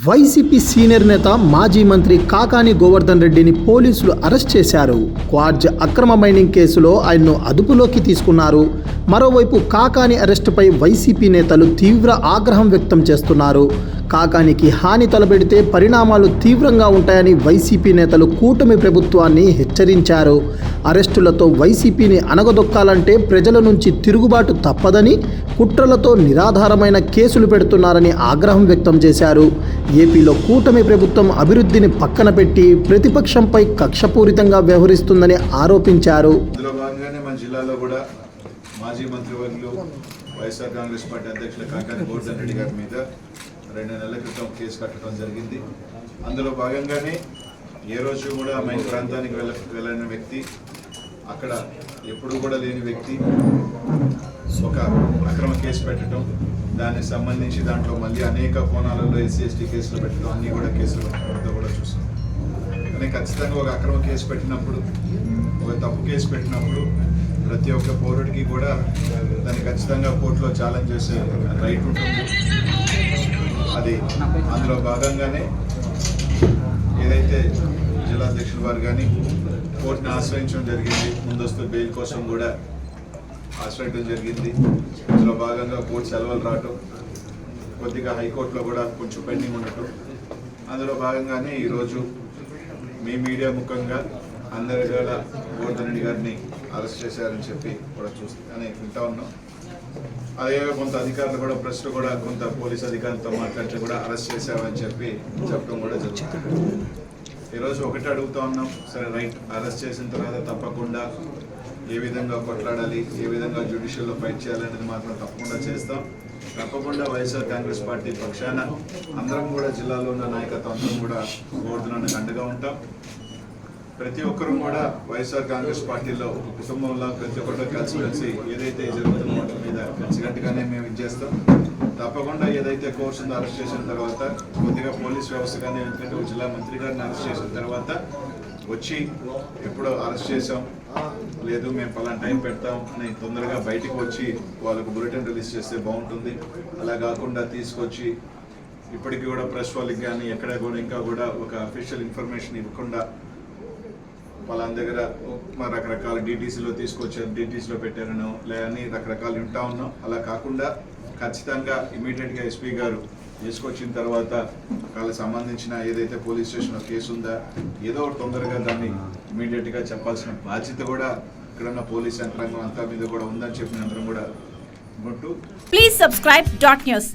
YCP senior నేత మాజీ మంత్రి కాకాని గోవర్ధన్ రెడ్డిని పోలీసులు అరెస్ట్ చేశారు. క్వార్జ్ అక్రమ మైనింగ్ కేసులో ఆయన్ను అదుపులోకి తీసుకున్నారు. మరోవైపు కాకాని అరెస్టుపై వైసీపీ నేతలు తీవ్ర ఆగ్రహం వ్యక్తం చేస్తున్నారు. కాకానికి హాని తలపెడితే పరిణామాలు తీవ్రంగా ఉంటాయని వైసీపీ నేతలు కూటమి ప్రభుత్వాన్ని హెచ్చరించారు. అరెస్టులతో వైసీపీని అణగదొక్కాలంటే ప్రజల నుంచి తిరుగుబాటు తప్పదని, కుట్రలతో నిరాధారమైన కేసులు పెడుతున్నారని ఆగ్రహం వ్యక్తం చేశారు. ఏపీలో కూటమి ప్రభుత్వం అభివృద్ధిని పక్కన పెట్టి ప్రతిపక్షంపై కక్షపూరితంగా వ్యవహరిస్తుందని ఆరోపించారు. మాజీ మంత్రివర్యులు వైఎస్ఆర్ కాంగ్రెస్ పార్టీ అధ్యక్షులు కాకాని గోవర్ధన్ రెడ్డి గారి మీద 2 నెలల క్రితం కేసు కట్టడం జరిగింది. అందులో భాగంగానే ఏ రోజు కూడా మైన్ ప్రాంతానికి వెళ్ళిన వ్యక్తి, అక్కడ ఎప్పుడు కూడా లేని వ్యక్తి ఒక అక్రమ కేసు పెట్టడం, దానికి సంబంధించి దాంట్లో మళ్ళీ అనేక కోణాలలో SC/ST కేసులు పెట్టడం, అన్నీ కూడా కేసులు కూడా చూసాం. కానీ ఖచ్చితంగా ఒక అక్రమ కేసు పెట్టినప్పుడు, ఒక తప్పు కేసు పెట్టినప్పుడు ప్రతి ఒక్క పౌరుడికి కూడా దాన్ని ఖచ్చితంగా కోర్టులో ఛాలెంజ్ చేసే రైట్ ఉంటుంది. అది అందులో భాగంగానే ఏదైతే జిల్లా అధ్యక్షుల వారు కానీ కోర్టుని ఆశ్రయించడం జరిగింది, ముందస్తు బెయిల్ కోసం కూడా ఆశ్రయించడం జరిగింది. అందులో భాగంగా కోర్టు సెలవులు రావటం, కొద్దిగా హైకోర్టులో కూడా కొంచెం పెండింగ్ ఉండటం, అందులో భాగంగానే ఈరోజు మీ మీడియా ముఖంగా అందరి వేళ గోవర్ధన్ రెడ్డి గారిని అరెస్ట్ చేశారని చెప్పి కూడా చూస్తానే వింటా ఉన్నాం. అదే కొంత అధికారులు కూడా ప్రెస్లో కూడా కొంత పోలీస్ అధికారులతో మాట్లాడితే కూడా అరెస్ట్ చేశామని చెప్పి చెప్పడం కూడా జరుగుతుంది. ఈరోజు ఒకటి అడుగుతా ఉన్నాం, సరే రైట్, అరెస్ట్ చేసిన తర్వాత తప్పకుండా ఏ విధంగా కొట్లాడాలి, ఏ విధంగా జ్యుడిషియల్లో ఫైట్ చేయాలనేది మాత్రం తప్పకుండా చేస్తాం. తప్పకుండా వైఎస్ఆర్ కాంగ్రెస్ పార్టీ పక్షాన అందరం కూడా జిల్లాలో ఉన్న నాయకత్వం అందరం కూడా గోవర్ధనానికి అండగా ఉంటాం. ప్రతి ఒక్కరూ కూడా వైఎస్ఆర్ కాంగ్రెస్ పార్టీలో కుటుంబంలో ప్రతి ఒక్కరు కలిసి ఏదైతే జరుగుతుందో వాటి మీద కలిసికట్టుగానే మేము ఇచ్చేస్తాం. తప్పకుండా ఏదైతే కోర్సును అరెస్ట్ చేసిన తర్వాత కొద్దిగా పోలీస్ వ్యవస్థ కానీ, ఎందుకంటే జిల్లా మంత్రి గారిని అరెస్ట్ చేసిన తర్వాత వచ్చి ఎప్పుడో అరెస్ట్ చేసాం, లేదు మేము పలానా టైం పెడతాం అని తొందరగా బయటికి వచ్చి వాళ్ళకు బులెటిన్ రిలీజ్ చేస్తే బాగుంటుంది. అలా కాకుండా తీసుకొచ్చి ఇప్పటికీ కూడా ప్రెస్ వాళ్ళకి కానీ ఎక్కడ కూడా ఇంకా కూడా ఒక అఫీషియల్ ఇన్ఫర్మేషన్ ఇవ్వకుండా వాళ్ళ దగ్గర రకరకాల DTCలో తీసుకొచ్చారు, DTCలో పెట్టారనో లేదని రకరకాలు వింటా ఉన్నాం. అలా కాకుండా ఖచ్చితంగా ఇమీడియట్గా SP గారు తీసుకొచ్చిన తర్వాత వాళ్ళకి సంబంధించిన ఏదైతే పోలీస్ స్టేషన్లో కేసు ఉందా ఏదో ఒకటి తొందరగా దాన్ని ఇమీడియట్గా చెప్పాల్సిన బాధ్యత కూడా ఇక్కడున్న పోలీస్ యంత్రాంగం అంతా మీద కూడా ఉందని చెప్పిన అందరం కూడా ప్లీజ్ సబ్స్క్రైబ్ .news